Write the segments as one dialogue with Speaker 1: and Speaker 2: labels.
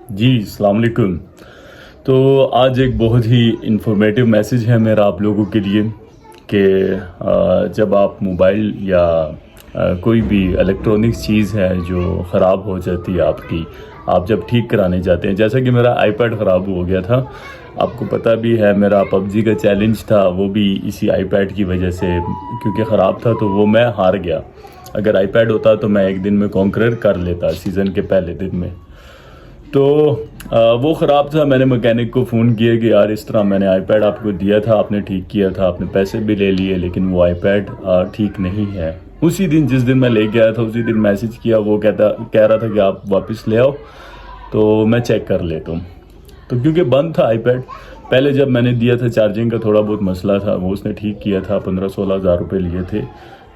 Speaker 1: جی السلام علیکم. تو آج ایک بہت ہی انفارمیٹیو میسیج ہے میرا آپ لوگوں کے لیے کہ جب آپ موبائل یا کوئی بھی الیکٹرانکس چیز ہے جو خراب ہو جاتی ہے آپ جب ٹھیک کرانے جاتے ہیں، جیسا کہ میرا آئی پیڈ خراب ہو گیا تھا، آپ کو پتہ بھی ہے میرا پب جی کا چیلنج تھا، وہ بھی اسی آئی پیڈ کی وجہ سے کیونکہ خراب تھا تو وہ میں ہار گیا. اگر آئی پیڈ ہوتا تو میں ایک دن میں کانکرر کر لیتا سیزن کے پہلے دن میں. تو وہ خراب تھا. میں نے مکینک کو فون کیا کہ یار اس طرح میں نے آئی پیڈ آپ کو دیا تھا، آپ نے ٹھیک کیا تھا، آپ نے پیسے بھی لے لیے، لیکن وہ آئی پیڈ ٹھیک نہیں ہے. اسی دن جس دن میں لے کے آیا تھا اسی دن میسیج کیا، وہ کہہ رہا تھا کہ آپ واپس لے آؤ تو میں چیک کر لیتا ہوں. تو کیونکہ بند تھا آئی پیڈ، پہلے جب میں نے دیا تھا چارجنگ کا تھوڑا بہت مسئلہ تھا، وہ اس نے ٹھیک کیا تھا، 15-16 ہزار روپے لیے تھے.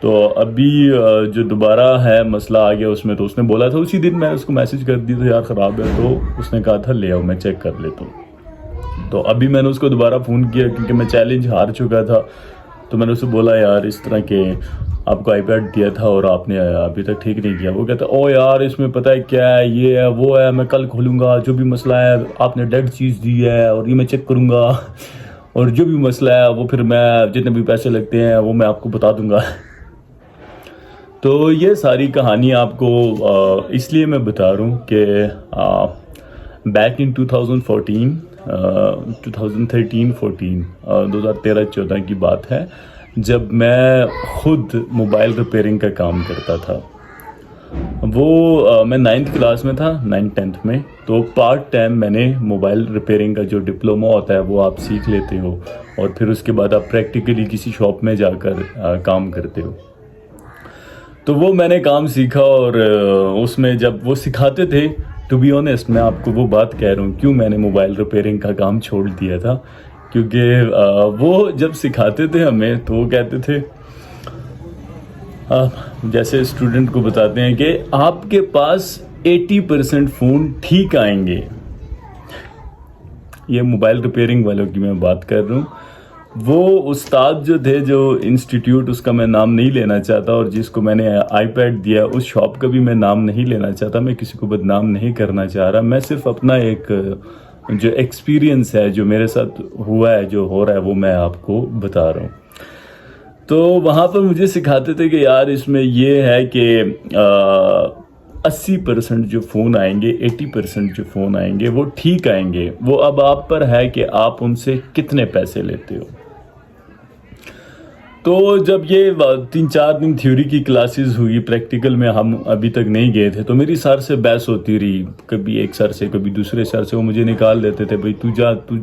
Speaker 1: تو ابھی جو دوبارہ ہے مسئلہ آ گیا اس میں، تو اس نے بولا تھا اسی دن میں اس کو میسیج کر دی تھا یار خراب ہے، تو اس نے کہا تھا لے آؤ میں چیک کر لیتا ہوں. تو ابھی میں نے اس کو دوبارہ فون کیا کیونکہ میں چیلنج ہار چکا تھا. تو میں نے اسے بولا یار اس طرح کہ آپ کو آئی پیڈ دیا تھا اور آپ نے ابھی تک ٹھیک نہیں کیا. وہ کہتا او یار اس میں پتہ ہے کیا ہے، یہ ہے وہ ہے، میں کل کھولوں گا، جو بھی مسئلہ ہے آپ نے ڈیڈ چیز دی ہے اور یہ میں چیک کروں گا، اور جو بھی مسئلہ ہے وہ پھر میں جتنے بھی پیسے لگتے ہیں وہ میں آپ کو بتا دوں گا. تو یہ ساری کہانی آپ کو اس لیے میں بتا رہا ہوں کہ بیک ان 2014 2013-14 کی بات ہے، جب میں خود موبائل ریپیرنگ کا کام کرتا تھا. وہ میں 9th کلاس میں تھا، 9th-10th میں. تو پارٹ ٹائم میں نے موبائل ریپیرنگ کا جو ڈپلوما ہوتا ہے وہ آپ سیکھ لیتے ہو، اور پھر اس کے بعد آپ پریکٹیکلی کسی شاپ میں جا کر کام کرتے ہو. تو وہ میں نے کام سیکھا، اور اس میں جب وہ سکھاتے تھے، ٹو بی آنیسٹ میں آپ کو وہ بات کہہ رہا ہوں کیوں میں نے موبائل ریپیرنگ کا کام چھوڑ دیا تھا. کیونکہ وہ جب سکھاتے تھے ہمیں تو وہ کہتے تھے جیسے اسٹوڈنٹ کو بتاتے ہیں کہ آپ کے پاس 80% فون ٹھیک آئیں گے. یہ موبائل ریپیرنگ والوں کی میں بات کر رہا ہوں. وہ استاد جو تھے، جو انسٹیٹیوٹ، اس کا میں نام نہیں لینا چاہتا، اور جس کو میں نے آئی پیڈ دیا اس شاپ کا بھی میں نام نہیں لینا چاہتا، میں کسی کو بدنام نہیں کرنا چاہ رہا. میں صرف اپنا ایک جو ایکسپیرینس ہے، جو میرے ساتھ ہوا ہے، جو ہو رہا ہے، وہ میں آپ کو بتا رہا ہوں. تو وہاں پر مجھے سکھاتے تھے کہ یار اس میں یہ ہے کہ 80% جو فون آئیں گے، 80% جو فون آئیں گے وہ ٹھیک آئیں گے. وہ اب آپ پر ہے کہ آپ ان سے کتنے پیسے لیتے ہو. تو جب یہ 3-4 دن تھیوری کی کلاسز ہوئی، پریکٹیکل میں ہم ابھی تک نہیں گئے تھے، تو میری سر سے بحث ہوتی رہی، کبھی ایک سر سے کبھی دوسرے سر سے. وہ مجھے نکال دیتے تھے، بھئی تو جا، تو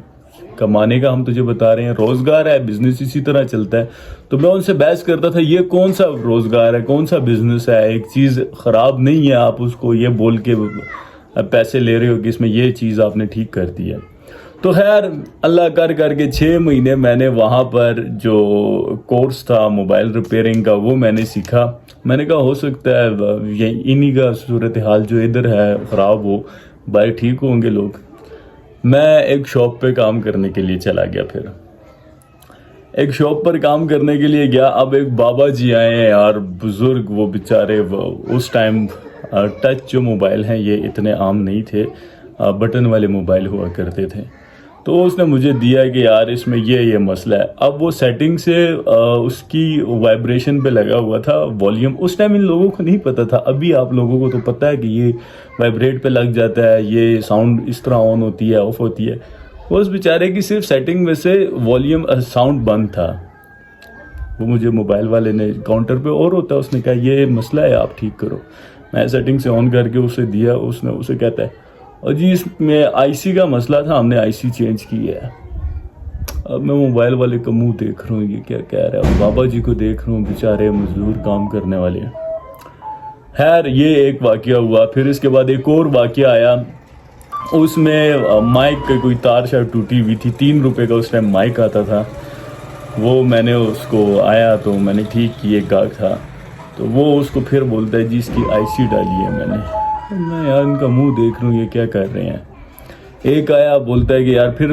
Speaker 1: کمانے کا ہم تجھے بتا رہے ہیں، روزگار ہے، بزنس اسی طرح چلتا ہے. تو میں ان سے بحث کرتا تھا یہ کون سا روزگار ہے، کون سا بزنس ہے، ایک چیز خراب نہیں ہے آپ اس کو یہ بول کے پیسے لے رہے ہو کہ اس میں یہ چیز آپ نے ٹھیک کر دی ہے. تو خیر اللہ کر کے 6 مہینے میں نے وہاں پر جو کورس تھا موبائل ریپیرنگ کا وہ میں نے سیکھا. میں نے کہا ہو سکتا ہے انہی کا صورتحال جو ادھر ہے خراب ہو، باہر ٹھیک ہوں گے لوگ. میں ایک شاپ پہ کام کرنے کے لیے چلا گیا. پھر ایک شاپ پر کام کرنے کے لیے گیا. اب ایک بابا جی آئے ہیں یار، بزرگ، وہ بیچارے اس ٹائم ٹچ جو موبائل ہیں یہ اتنے عام نہیں تھے، بٹن والے موبائل ہوا کرتے تھے. تو اس نے مجھے دیا کہ یار اس میں یہ مسئلہ ہے. اب وہ سیٹنگ سے اس کی وائبریشن پہ لگا ہوا تھا والیوم. اس ٹائم ان لوگوں کو نہیں پتا تھا، ابھی آپ لوگوں کو تو پتہ ہے کہ یہ وائبریٹ پہ لگ جاتا ہے، یہ ساؤنڈ اس طرح آن ہوتی ہے، آف ہوتی ہے. وہ اس بیچارے کی صرف سیٹنگ میں سے والیوم ساؤنڈ بند تھا. وہ مجھے موبائل والے نے کاؤنٹر پہ اور ہوتا ہے، اس نے کہا یہ مسئلہ ہے آپ ٹھیک کرو. میں سیٹنگ سے آن کر کے اسے دیا. اس نے اسے کہتا ہے اور جی اس میں آئی سی کا مسئلہ تھا، ہم نے آئی سی چینج کی ہے. اب میں موبائل والے کا منہ دیکھ رہا ہوں یہ کیا کہہ رہا ہے، بابا جی کو دیکھ رہا ہوں، بیچارے مزدور کام کرنے والے. خیر یہ ایک واقعہ ہوا. پھر اس کے بعد ایک اور واقعہ آیا. اس میں مائک کا کوئی تار شاید ٹوٹی ہوئی تھی، 3 روپے کا اس ٹائم مائک آتا تھا. وہ میں نے اس کو آیا تو میں نے ٹھیک کی. ایک گاہک تھا تو وہ اس کو پھر بولتا ہے جی اس کی آئی سی ڈالی ہے. میں یار ان کا منہ دیکھ رہا ہوں یہ کیا کر رہے ہیں. ایک آیا بولتا ہے کہ یار پھر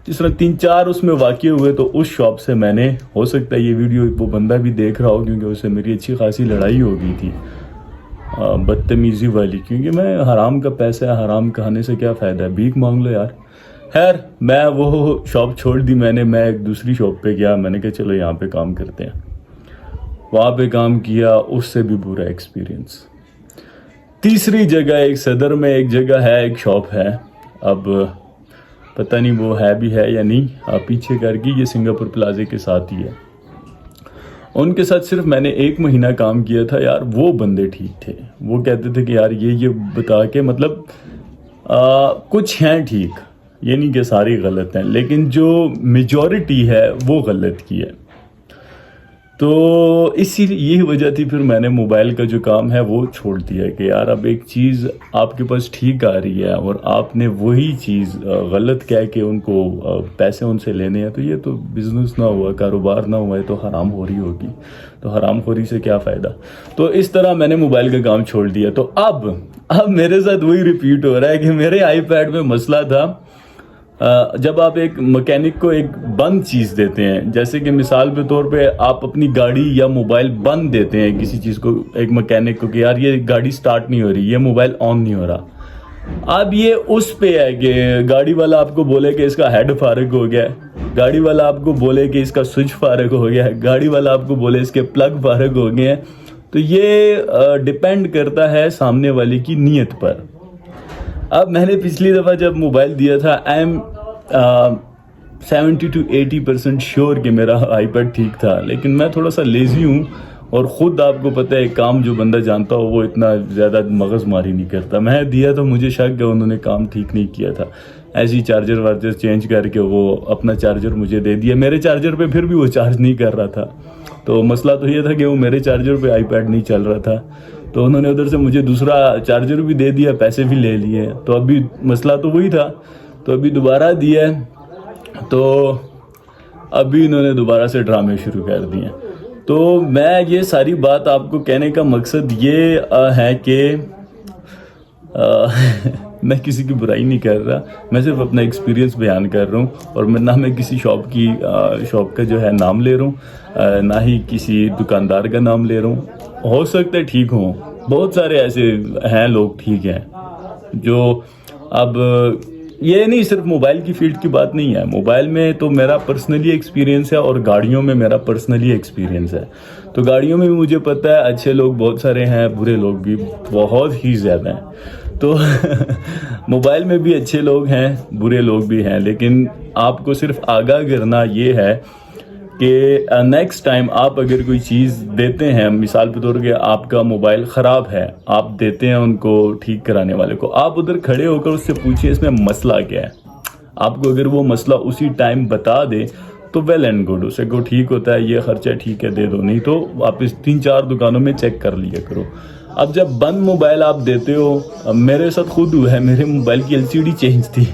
Speaker 1: جس طرح 3-4 اس میں واقع ہوئے. تو اس شاپ سے میں نے، ہو سکتا ہے یہ ویڈیو وہ بندہ بھی دیکھ رہا ہو کیونکہ اس سے میری اچھی خاصی لڑائی ہو گئی تھی. بدتمیزی والی, کیونکہ میں حرام کا پیسہ ہے, حرام کھانے سے کیا فائدہ ہے, بھیک مانگ لو یار. خیر میں وہ شاپ چھوڑ دی میں نے, میں ایک دوسری شاپ پہ گیا, میں نے کہا چلو یہاں پہ کام کرتے ہیں. وہاں پہ کام کیا, اس سے بھی برا ایکسپیرینس. تیسری جگہ ایک صدر میں ایک جگہ ہے, ایک شاپ ہے, اب پتہ نہیں وہ ہے بھی ہے یا نہیں, آپ پیچھے کر کے, یہ سنگاپور پلازے کے ساتھ ہی ہے. ان کے ساتھ صرف میں نے 1 مہینہ کام کیا تھا یار. وہ بندے ٹھیک تھے, وہ کہتے تھے کہ یار یہ بتا کے, مطلب کچھ ہیں ٹھیک, یہ نہیں کہ ساری غلط ہیں, لیکن جو میجورٹی ہے وہ غلط کی ہے. تو اسی یہی وجہ تھی پھر میں نے موبائل کا جو کام ہے وہ چھوڑ دیا کہ یار اب ایک چیز آپ کے پاس ٹھیک آ رہی ہے اور آپ نے وہی چیز غلط کہہ کے ان کو پیسے ان سے لینے ہیں, تو یہ تو بزنس نہ ہوا, کاروبار نہ ہوا, ہے تو حرام خوری ہوگی. تو حرام خوری سے کیا فائدہ. تو اس طرح میں نے موبائل کا کام چھوڑ دیا. تو اب میرے ساتھ وہی ریپیٹ ہو رہا ہے کہ میرے آئی پیڈ میں مسئلہ تھا. جب آپ ایک مکینک کو ایک بند چیز دیتے ہیں, جیسے کہ مثال کے طور پہ آپ اپنی گاڑی یا موبائل بند دیتے ہیں کسی چیز کو, ایک مکینک کو, کہ یار یہ گاڑی سٹارٹ نہیں ہو رہی, یہ موبائل آن نہیں ہو رہا. اب یہ اس پہ ہے کہ گاڑی والا آپ کو بولے کہ اس کا ہیڈ فارغ ہو گیا ہے, گاڑی والا آپ کو بولے کہ اس کا سوئچ فارغ ہو گیا ہے, گاڑی والا آپ کو بولے اس کے پلگ فارغ ہو گئے ہیں. تو یہ ڈیپینڈ کرتا ہے سامنے والے کی نیت پر. اب میں نے پچھلی دفعہ جب موبائل دیا تھا, آئی ایم 70 to 80% شیور کہ میرا آئی پیڈ ٹھیک تھا, لیکن میں تھوڑا سا لیزی ہوں, اور خود آپ کو پتہ ہے کام جو بندہ جانتا ہو وہ اتنا زیادہ مغز ماری نہیں کرتا. میں دیا تو مجھے شک ہے انہوں نے کام ٹھیک نہیں کیا تھا, ایسی چارجر وارجر چینج کر کے وہ اپنا چارجر مجھے دے دیا. میرے چارجر پہ پھر بھی وہ چارج نہیں کر رہا تھا. تو مسئلہ تو یہ تھا کہ وہ میرے چارجر پہ آئی پیڈ نہیں چل رہا تھا, تو انہوں نے ادھر سے مجھے دوسرا چارجر بھی دے دیا, پیسے بھی لے لیے. تو ابھی مسئلہ تو وہی تھا, تو ابھی دوبارہ دیا ہے, تو ابھی انہوں نے دوبارہ سے ڈرامے شروع کر دیے. تو میں یہ ساری بات آپ کو کہنے کا مقصد یہ ہے کہ میں کسی کی برائی نہیں کر رہا, میں صرف اپنا ایکسپیرینس بیان کر رہا ہوں, اور نہ میں کسی شاپ کا جو ہے نام لے رہا ہوں, نہ ہی کسی دکاندار کا نام لے رہا ہوں. ہو سکتا ہے ٹھیک ہوں, بہت سارے ایسے ہیں لوگ ٹھیک ہیں جو, اب یہ نہیں صرف موبائل کی فیلڈ کی بات نہیں ہے, موبائل میں تو میرا پرسنلی ایکسپیرینس ہے, اور گاڑیوں میں میرا پرسنلی ایکسپیرینس ہے. تو گاڑیوں میں بھی مجھے پتہ ہے اچھے لوگ بہت سارے ہیں, برے لوگ بھی بہت ہی زیادہ ہیں. تو موبائل میں بھی اچھے لوگ ہیں, برے لوگ بھی ہیں, لیکن آپ کو صرف آگاہ کرنا یہ ہے کہ نیکسٹ ٹائم آپ اگر کوئی چیز دیتے ہیں, مثال کے طور پہ آپ کا موبائل خراب ہے, آپ دیتے ہیں ان کو ٹھیک کرانے والے کو, آپ ادھر کھڑے ہو کر اس سے پوچھیں اس میں مسئلہ کیا ہے. آپ کو اگر وہ مسئلہ اسی ٹائم بتا دے تو ویل اینڈ گڈ, اسے کو ٹھیک ہوتا ہے, یہ خرچہ ٹھیک ہے دے دو, نہیں تو واپس 3-4 دکانوں میں چیک کر لیا کرو. اب جب بند موبائل آپ دیتے ہو, میرے ساتھ خود ہوا ہے, میرے موبائل کی LCD چینج تھی,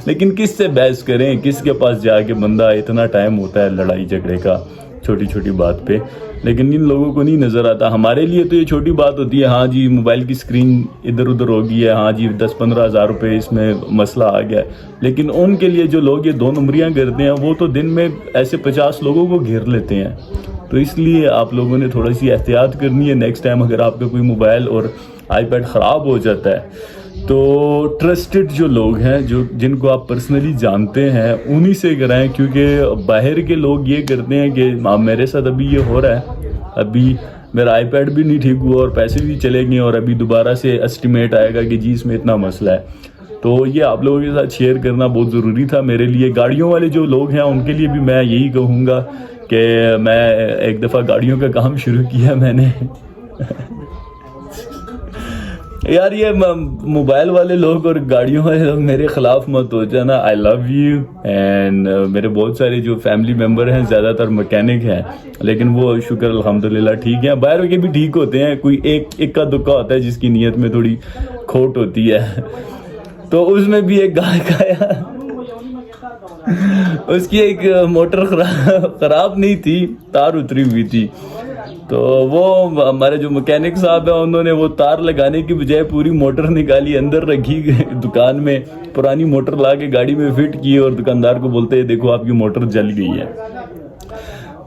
Speaker 1: لیکن کس سے بحث کریں, کس کے پاس جا کے, بندہ اتنا ٹائم ہوتا ہے لڑائی جھگڑے کا چھوٹی چھوٹی بات پہ, لیکن ان لوگوں کو نہیں نظر آتا. ہمارے لیے تو یہ چھوٹی بات ہوتی ہے, ہاں جی موبائل کی اسکرین ادھر ادھر ہو گئی ہے, ہاں جی 10-15 ہزار روپے اس میں مسئلہ آ گیا ہے, لیکن ان کے لیے جو لوگ یہ 2 نمبریاں کرتے ہیں وہ تو دن میں ایسے 50 لوگوں کو گھیر لیتے ہیں. تو اس لیے آپ لوگوں نے تھوڑا سی احتیاط کرنی ہے. نیکسٹ ٹائم اگر آپ کا کوئی موبائل اور آئی پیڈ خراب ہو جاتا ہے تو ٹرسٹڈ جو لوگ ہیں, جن کو آپ پرسنلی جانتے ہیں, انہی سے کرائیں, کیونکہ باہر کے لوگ یہ کرتے ہیں کہ میرے ساتھ ابھی یہ ہو رہا ہے, ابھی میرا آئی پیڈ بھی نہیں ٹھیک ہوا اور پیسے بھی چلے گئے, اور ابھی دوبارہ سے اسٹیمیٹ آئے گا کہ جی اس میں اتنا مسئلہ ہے. تو یہ آپ لوگوں کے ساتھ شیئر کرنا بہت ضروری تھا میرے لیے. گاڑیوں والے جو لوگ ہیں ان کے لیے بھی میں یہی کہوں گا کہ میں ایک دفعہ گاڑیوں کا کام شروع کیا میں نے یار یہ موبائل والے لوگ اور گاڑیوں والے لوگ میرے خلاف مت ہو جانا. آئی لو یو. اینڈ میرے بہت سارے جو فیملی ممبر ہیں زیادہ تر مکینک ہیں, لیکن وہ شکر الحمدللہ ٹھیک ہیں. باہر کے بھی ٹھیک ہوتے ہیں, کوئی ایک کا دکا ہوتا ہے جس کی نیت میں تھوڑی کھوٹ ہوتی ہے. تو اس میں بھی ایک گاہک آیا, اس کی ایک موٹر خراب نہیں تھی, تار اتری ہوئی تھی. تو وہ ہمارے جو مکینک صاحب ہیں انہوں نے وہ تار لگانے کی بجائے پوری موٹر نکالی, اندر رکھی دکان میں, پرانی موٹر لا کے گاڑی میں فٹ کی, اور دکاندار کو بولتے ہیں دیکھو آپ کی موٹر جل گئی ہے.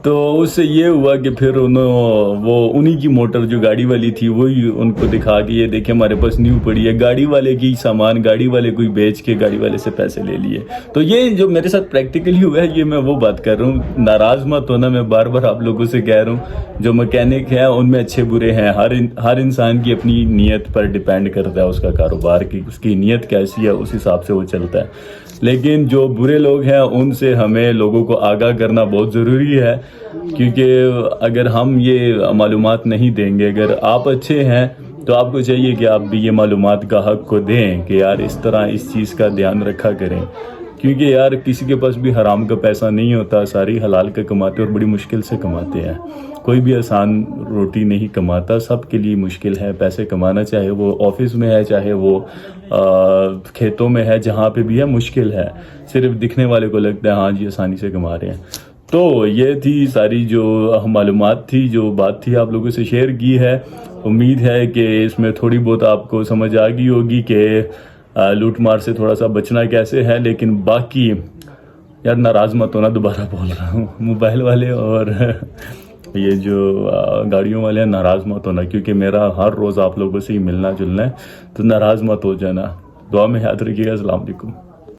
Speaker 1: تو اس سے یہ ہوا کہ پھر وہ انہی کی موٹر جو گاڑی والی تھی وہی ان کو دکھا کے یہ دیکھیں ہمارے پاس نیو پڑی ہے، گاڑی والے کی سامان گاڑی والے کوئی بیچ کے گاڑی والے سے پیسے لے لیے۔ تو یہ جو میرے ساتھ پریکٹیکلی ہوا ہے یہ میں وہ بات کر رہا ہوں، ناراض مت ہونا، میں بار بار آپ لوگوں سے کہہ رہا ہوں، جو مکینک ہیں ان میں اچھے برے ہیں، ہر انسان کی اپنی نیت پر ڈیپینڈ کرتا ہے اس کا کاروبار کی، اس کی نیت کیسی ہے اس حساب سے وہ چلتا ہے۔ لیکن جو برے لوگ ہیں ان سے ہمیں لوگوں کو آگاہ کرنا بہت ضروری ہے، کیونکہ اگر ہم یہ معلومات نہیں دیں گے، اگر آپ اچھے ہیں تو آپ کو چاہیے کہ آپ بھی یہ معلومات کا حق کو دیں کہ یار اس طرح اس چیز کا دھیان رکھا کریں، کیونکہ یار کسی کے پاس بھی حرام کا پیسہ نہیں ہوتا، ساری حلال کا کماتے اور بڑی مشکل سے کماتے ہیں۔ کوئی بھی آسان روٹی نہیں کماتا، سب کے لیے مشکل ہے پیسے کمانا، چاہے وہ آفس میں ہے چاہے وہ کھیتوں میں ہے، جہاں پہ بھی ہے مشکل ہے، صرف دکھنے والے کو لگتا ہے ہاں جی آسانی سے کما رہے ہیں۔ تو یہ تھی ساری جو معلومات تھی، جو بات تھی آپ لوگوں سے شیئر کی ہے۔ امید ہے کہ اس میں تھوڑی بہت آپ کو سمجھ آ گئی ہوگی کہ لوٹ مار سے تھوڑا سا بچنا کیسے ہے، لیکن باقی یار ناراض مت ہونا، دوبارہ بول رہا ہوں، موبائل والے اور یہ جو گاڑیوں والے ہیں ناراض مت ہونا، کیونکہ میرا ہر روز آپ لوگوں سے ہی ملنا جلنا ہے، تو ناراض مت ہو جانا۔ دعا میں یاد رکھیے گا۔ السلام علیکم۔